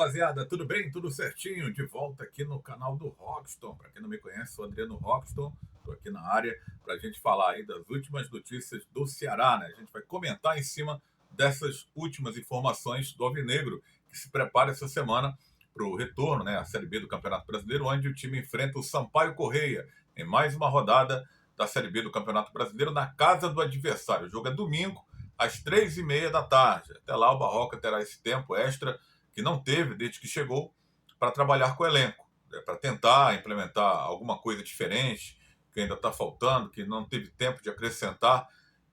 rapaziada, tudo bem? Tudo certinho? De volta aqui no canal do Rockston. Para quem não me conhece, sou Adriano Rockston. Estou aqui na área para a gente falar aí das últimas notícias do Ceará, né? A gente vai comentar em cima dessas últimas informações do Alvinegro, que se prepara essa semana para o retorno, né, à Série B do Campeonato Brasileiro, onde o time enfrenta o Sampaio Corrêa em mais uma rodada da Série B do Campeonato Brasileiro na casa do adversário. O jogo é domingo, às 3h30 da tarde. Até lá o Barroca terá esse tempo extra que não teve desde que chegou, para trabalhar com o elenco, né, para tentar implementar alguma coisa diferente, que ainda está faltando, que não teve tempo de acrescentar,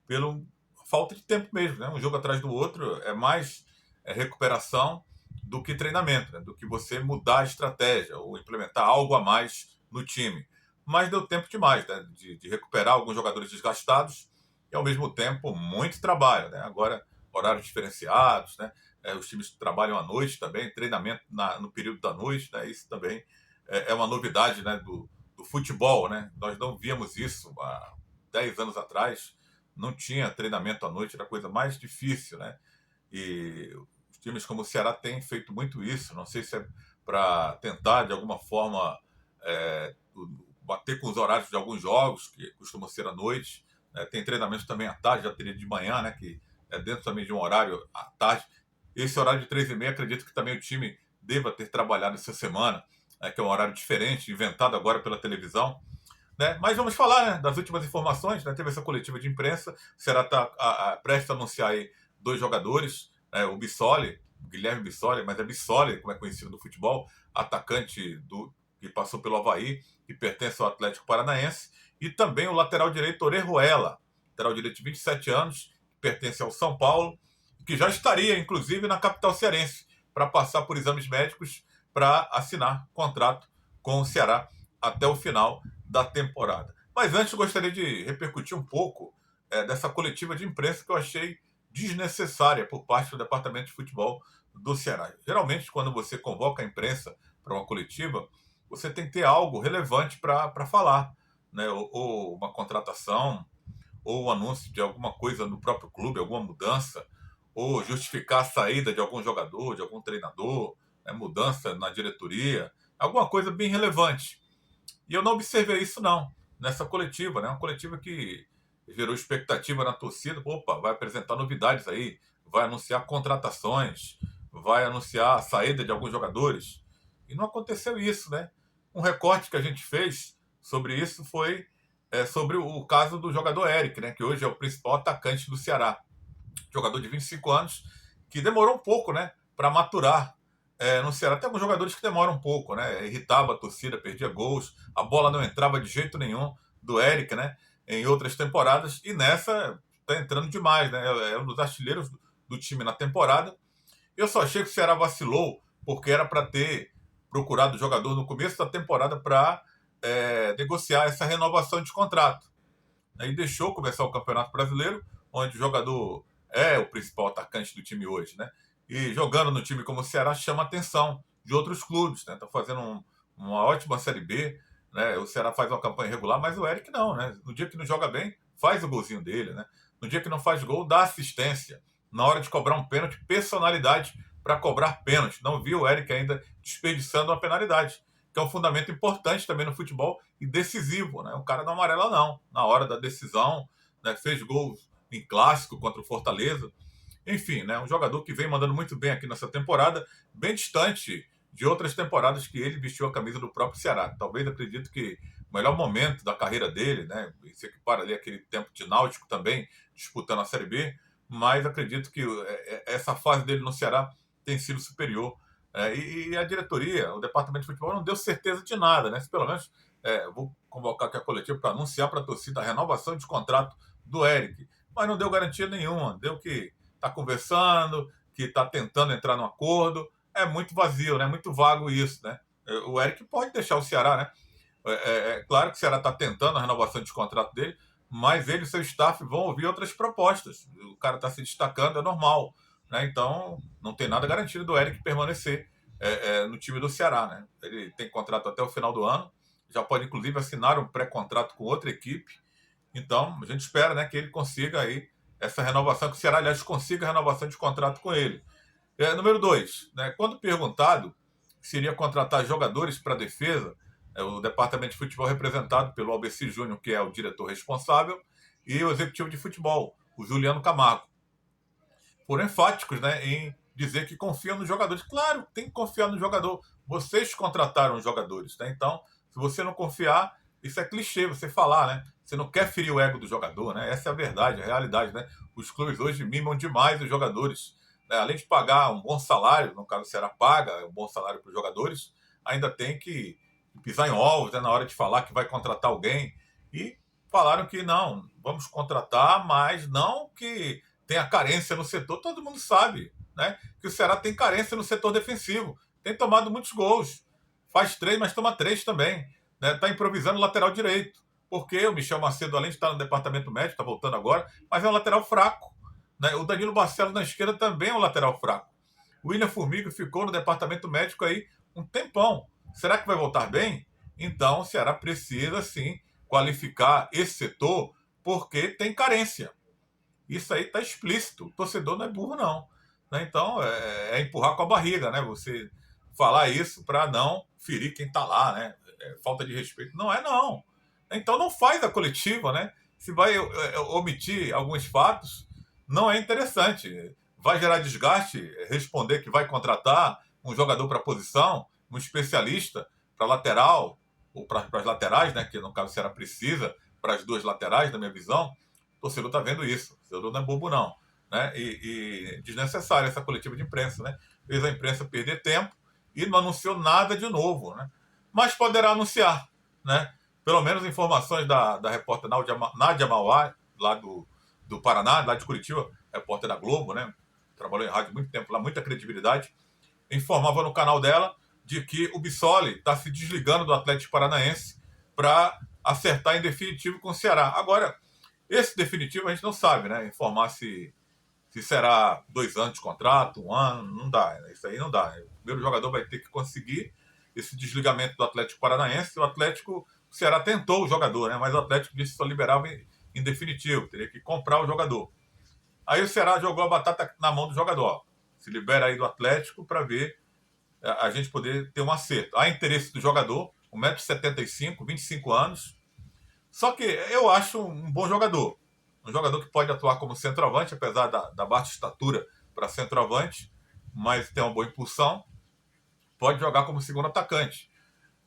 pela falta de tempo mesmo. Né? Um jogo atrás do outro é mais recuperação do que treinamento, né? Do que você mudar a estratégia ou implementar algo a mais no time. Mas deu tempo demais, né? de recuperar alguns jogadores desgastados e, ao mesmo tempo, muito trabalho. Né? Agora, horários diferenciados, né? Os times trabalham à noite também, treinamento no período da noite, né? Isso também é uma novidade, né, do futebol. Né? Nós não víamos isso há 10 anos atrás, não tinha treinamento à noite, era a coisa mais difícil. Né? E os times como o Ceará têm feito muito isso, não sei se é para tentar, de alguma forma, bater com os horários de alguns jogos, que costumam ser à noite. Né? Tem treinamento também à tarde, já teria de manhã, né, que é dentro também de um horário à tarde. Esse horário de 3h30, acredito que também o time deva ter trabalhado essa semana, né, que é um horário diferente, inventado agora pela televisão. Né? Mas vamos falar, né, das últimas informações. Né? Teve essa coletiva de imprensa, o Ceará está prestes a anunciar aí dois jogadores, né? O Bissoli, o Guilherme Bissoli, mas é Bissoli, como é conhecido no futebol, atacante que passou pelo Avaí, que pertence ao Atlético Paranaense, e também o lateral direito Orejuela, lateral direito de 27 anos, que pertence ao São Paulo, que já estaria, inclusive, na capital cearense, para passar por exames médicos para assinar contrato com o Ceará até o final da temporada. Mas antes, gostaria de repercutir um pouco dessa coletiva de imprensa que eu achei desnecessária por parte do Departamento de Futebol do Ceará. Geralmente, quando você convoca a imprensa para uma coletiva, você tem que ter algo relevante para falar, né? Ou uma contratação, ou o anúncio de alguma coisa no próprio clube, alguma mudança, ou justificar a saída de algum jogador, de algum treinador, mudança na diretoria, alguma coisa bem relevante. E eu não observei isso, não, nessa coletiva, né? Uma coletiva que gerou expectativa na torcida. Opa, vai apresentar novidades aí, vai anunciar contratações, vai anunciar a saída de alguns jogadores. E não aconteceu isso, né? Um recorte que a gente fez sobre isso foi sobre o caso do jogador Eric, né? Que hoje é o principal atacante do Ceará. Jogador de 25 anos, que demorou um pouco, né, para maturar no Ceará. Tem alguns jogadores que demoram um pouco, né? Irritava a torcida, perdia gols, a bola não entrava de jeito nenhum do Eric, né? Em outras temporadas, e nessa tá entrando demais, né? É um dos artilheiros do time na temporada. Eu só achei que o Ceará vacilou porque era para ter procurado o jogador no começo da temporada para negociar essa renovação de contrato. E deixou começar o Campeonato Brasileiro, onde o jogador é o principal atacante do time hoje, né? E jogando no time como o Ceará chama a atenção de outros clubes, né? Tá fazendo uma ótima Série B, né? O Ceará faz uma campanha regular, mas o Eric não, né? No dia que não joga bem, faz o golzinho dele, né? No dia que não faz gol, dá assistência. Na hora de cobrar um pênalti, personalidade para cobrar pênalti. Não vi o Eric ainda desperdiçando uma penalidade, que é um fundamento importante também no futebol e decisivo, né? O cara não amarela não, na hora da decisão, né? Fez gols em clássico contra o Fortaleza. Enfim, né? Um jogador que vem mandando muito bem aqui nessa temporada, bem distante de outras temporadas que ele vestiu a camisa do próprio Ceará. Talvez, acredito que o melhor momento da carreira dele, né? Se equipara ali aquele tempo de Náutico também, disputando a Série B, mas acredito que essa fase dele no Ceará tem sido superior. E a diretoria, o departamento de futebol, não deu certeza de nada, né? Se pelo menos vou convocar aqui a coletiva para anunciar para a torcida a renovação de contrato do Eric, mas não deu garantia nenhuma. Deu que está conversando, que está tentando entrar no acordo. É muito vazio, né? Muito vago isso, né? O Eric pode deixar o Ceará, né? Claro que o Ceará está tentando a renovação de contrato dele, mas ele e seu staff vão ouvir outras propostas. O cara está se destacando, é normal. Né? Então, não tem nada garantido do Eric permanecer no time do Ceará. Né? Ele tem contrato até o final do ano, já pode inclusive assinar um pré-contrato com outra equipe. Então, a gente espera, né, que ele consiga aí essa renovação, que o Ceará, aliás, consiga a renovação de contrato com ele. Número 2, né, quando perguntado se iria contratar jogadores para a defesa, o departamento de futebol representado pelo Albeci Júnior, que é o diretor responsável, e o executivo de futebol, o Juliano Camargo, foram enfáticos, né, em dizer que confiam nos jogadores. Claro, tem que confiar no jogador. Vocês contrataram os jogadores, né? Então, se você não confiar, isso é clichê você falar, né? Você não quer ferir o ego do jogador, né? Essa é a verdade, a realidade, né? Os clubes hoje mimam demais os jogadores, né? Além de pagar um bom salário, no caso o Ceará paga um bom salário para os jogadores, ainda tem que pisar em ovos, né, na hora de falar que vai contratar alguém. E falaram que não, vamos contratar, mas não que tenha carência no setor. Todo mundo sabe, né, que o Ceará tem carência no setor defensivo. Tem tomado muitos gols. Faz 3, mas toma 3 também. Está improvisando o lateral direito. Porque o Michel Macedo, além de estar no departamento médico, está voltando agora, mas é um lateral fraco. Né? O Danilo Barcelos na esquerda também é um lateral fraco. O William Formiga ficou no departamento médico aí um tempão. Será que vai voltar bem? Então o Ceará precisa sim qualificar esse setor porque tem carência. Isso aí está explícito. O torcedor não é burro, não. Né? Então é empurrar com a barriga, né? Você falar isso para não ferir quem está lá, né? Falta de respeito. Não é, não. Então não faz a coletiva, né? Se vai omitir alguns fatos, não é interessante. Vai gerar desgaste responder que vai contratar um jogador para a posição, um especialista para lateral, ou para as laterais, né? Que no caso será precisa, para as duas laterais, na minha visão. O torcedor está vendo isso. O torcedor não é bobo, não. Né? E desnecessária essa coletiva de imprensa. Né? Fez a imprensa perder tempo e não anunciou nada de novo. Né? Mas poderá anunciar. Né? Pelo menos informações da repórter Nádia Mauá, lá do Paraná, lá de Curitiba, repórter da Globo, né? Trabalhou em rádio há muito tempo lá, muita credibilidade, informava no canal dela de que o Bissoli está se desligando do Atlético Paranaense para acertar em definitivo com o Ceará. Agora, esse definitivo a gente não sabe, né? Informar se será 2 anos de contrato, 1 ano, não dá. Isso aí não dá. O primeiro jogador vai ter que conseguir esse desligamento do Atlético Paranaense. O Ceará tentou o jogador, né? Mas o Atlético disse que só liberava em definitivo, teria que comprar o jogador. Aí o Ceará jogou a batata na mão do jogador. Se libera aí do Atlético para ver a gente poder ter um acerto. Há interesse do jogador, 1,75 m, 25 anos. Só que eu acho um bom jogador. Um jogador que pode atuar como centroavante, apesar da baixa estatura para centroavante, mas tem uma boa impulsão. Pode jogar como segundo atacante.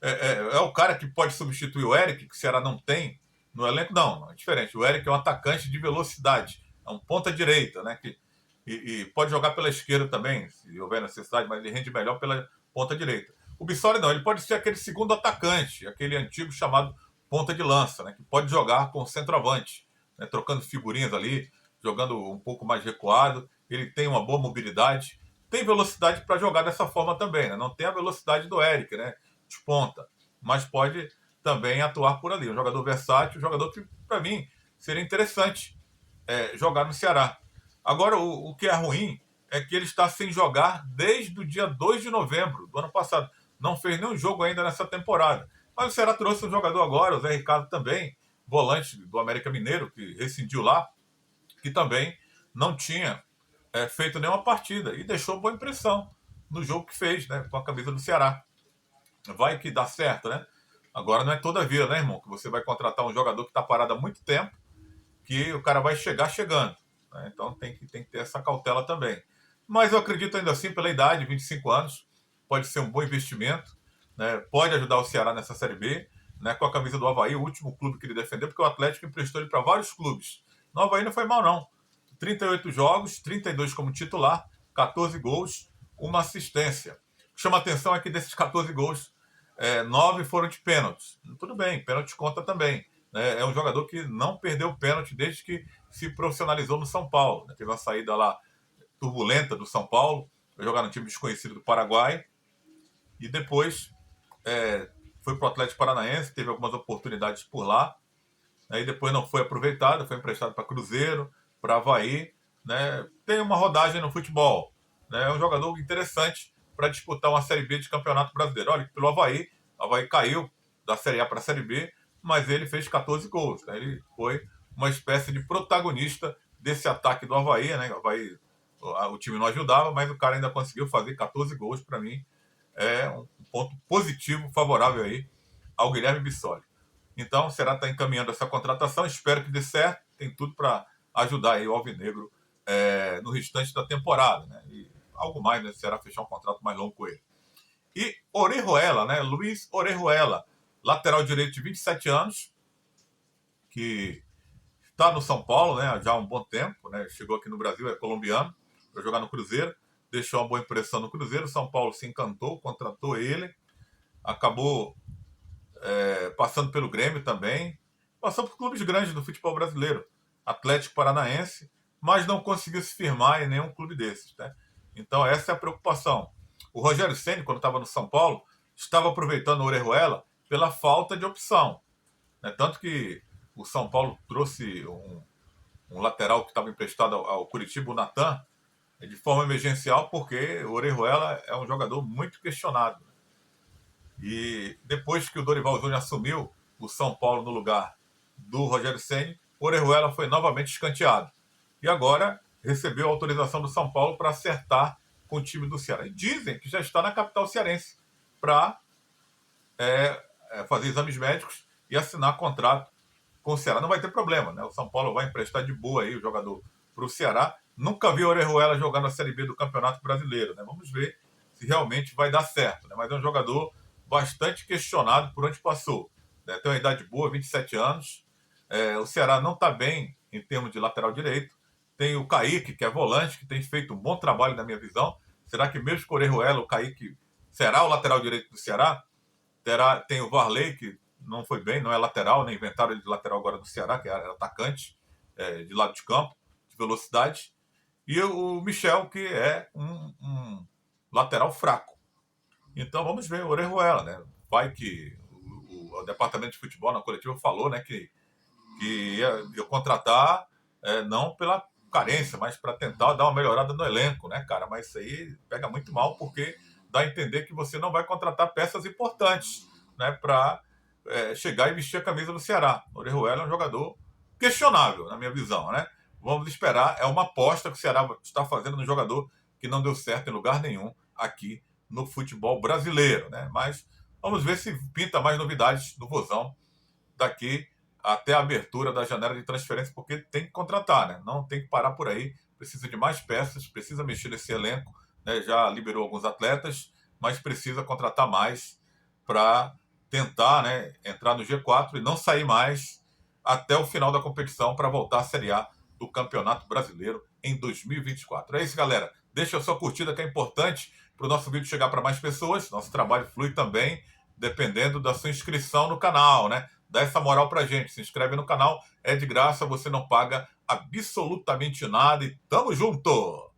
É o cara que pode substituir o Eric, que o Ceará não tem no elenco. Não, é diferente. O Eric é um atacante de velocidade. É um ponta-direita, né? E pode jogar pela esquerda também, se houver necessidade, mas ele rende melhor pela ponta-direita. O Bissoli não, ele pode ser aquele segundo atacante, aquele antigo chamado ponta de lança, né? Que pode jogar com centroavante, né, trocando figurinhas ali, jogando um pouco mais recuado. Ele tem uma boa mobilidade, tem velocidade para jogar dessa forma também. Né? Não tem a velocidade do Eric, né? De ponta, mas pode também atuar por ali. Um jogador versátil, um jogador que, para mim, seria interessante jogar no Ceará. Agora, o que é ruim é que ele está sem jogar desde o dia 2 de novembro do ano passado. Não fez nenhum jogo ainda nessa temporada. Mas o Ceará trouxe um jogador agora, o Zé Ricardo também, volante do América Mineiro, que rescindiu lá, que também não tinha feito nenhuma partida e deixou boa impressão no jogo que fez, né, com a camisa do Ceará. Vai que dá certo, né? Agora não é toda vida, né, irmão? Que você vai contratar um jogador que está parado há muito tempo, que o cara vai chegar chegando. Né? Então tem que ter essa cautela também. Mas eu acredito ainda assim, pela idade, 25 anos, pode ser um bom investimento, né? Pode ajudar o Ceará nessa Série B, né? Com a camisa do Avaí, o último clube que ele defendeu, porque o Atlético emprestou ele para vários clubes. No Avaí não foi mal, não. 38 jogos, 32 como titular, 14 gols, uma assistência. O que chama a atenção é que desses 14 gols, 9 foram de pênaltis. Tudo bem, pênalti conta também. Né? É um jogador que não perdeu o pênalti desde que se profissionalizou no São Paulo. Né? Teve uma saída lá turbulenta do São Paulo, foi jogar no time desconhecido do Paraguai, e depois foi para o Atlético Paranaense, teve algumas oportunidades por lá, né? E depois não foi aproveitado, foi emprestado para Cruzeiro, para Avaí. Né? Tem uma rodagem no futebol. Né? É um jogador interessante para disputar uma Série B de Campeonato Brasileiro. Olha, pelo Avaí, o Avaí caiu da Série A para a Série B, mas ele fez 14 gols. Né? Ele foi uma espécie de protagonista desse ataque do Avaí. Né? O Avaí o time não ajudava, mas o cara ainda conseguiu fazer 14 gols. Para mim, é um ponto positivo, favorável aí ao Guilherme Bissoli. Então, o Ceará está encaminhando essa contratação, espero que dê certo, tem tudo para ajudar aí o Alvinegro no restante da temporada, né? E algo mais, né? O Ceará fechar um contrato mais longo com ele. E Orejuela, né? Luiz Orejuela, lateral direito de 27 anos, que está no São Paulo, né? Já há um bom tempo, né? Chegou aqui no Brasil, é colombiano, para jogar no Cruzeiro, deixou uma boa impressão no Cruzeiro. São Paulo se encantou, contratou ele, acabou passando pelo Grêmio também, passou por clubes grandes do futebol brasileiro, Atlético Paranaense, mas não conseguiu se firmar em nenhum clube desses, né? Então essa é a preocupação. O Rogério Ceni, quando estava no São Paulo, estava aproveitando o Orejuela pela falta de opção, né? Tanto que o São Paulo trouxe um lateral que estava emprestado ao Curitiba, o Natan, de forma emergencial, porque o Orejuela é um jogador muito questionado. E depois que o Dorival Júnior assumiu o São Paulo no lugar do Rogério Ceni, o Orejuela foi novamente escanteado. E agora recebeu a autorização do São Paulo para acertar com o time do Ceará. E dizem que já está na capital cearense para fazer exames médicos e assinar contrato com o Ceará. Não vai ter problema, né? O São Paulo vai emprestar de boa aí o jogador para o Ceará. Nunca vi o Orejuela jogar na Série B do Campeonato Brasileiro, né? Vamos ver se realmente vai dar certo, né? Mas é um jogador bastante questionado por onde passou, né? Tem uma idade boa, 27 anos. O Ceará não está bem em termos de lateral direito. Tem o Kaique, que é volante, que tem feito um bom trabalho na minha visão. Será que mesmo com o Orejuela, o Kaique será o lateral direito do Ceará? Tem o Varley, que não foi bem, não é lateral, nem inventaram ele de lateral agora do Ceará, que é atacante de lado de campo, de velocidade. E o Michel, que é um lateral fraco. Então vamos ver o Orejuela, né? Vai que o departamento de futebol na coletiva falou, né, que ia contratar não pela carência, mas para tentar dar uma melhorada no elenco, né, cara? Mas isso aí pega muito mal, porque dá a entender que você não vai contratar peças importantes, né, para chegar e vestir a camisa do Ceará. O Orejuela é um jogador questionável, na minha visão, né? Vamos esperar, é uma aposta que o Ceará está fazendo no jogador que não deu certo em lugar nenhum aqui no futebol brasileiro, né? Mas vamos ver se pinta mais novidades no Vozão daqui até a abertura da janela de transferência, porque tem que contratar, né? Não tem que parar por aí, precisa de mais peças, precisa mexer nesse elenco, né? Já liberou alguns atletas, mas precisa contratar mais para tentar, né, entrar no G4 e não sair mais até o final da competição para voltar à Série A do Campeonato Brasileiro em 2024. É isso, galera. Deixa a sua curtida, que é importante para o nosso vídeo chegar para mais pessoas. Nosso trabalho flui também, dependendo da sua inscrição no canal, né? Dá essa moral pra gente. Se inscreve no canal, é de graça, você não paga absolutamente nada e tamo junto!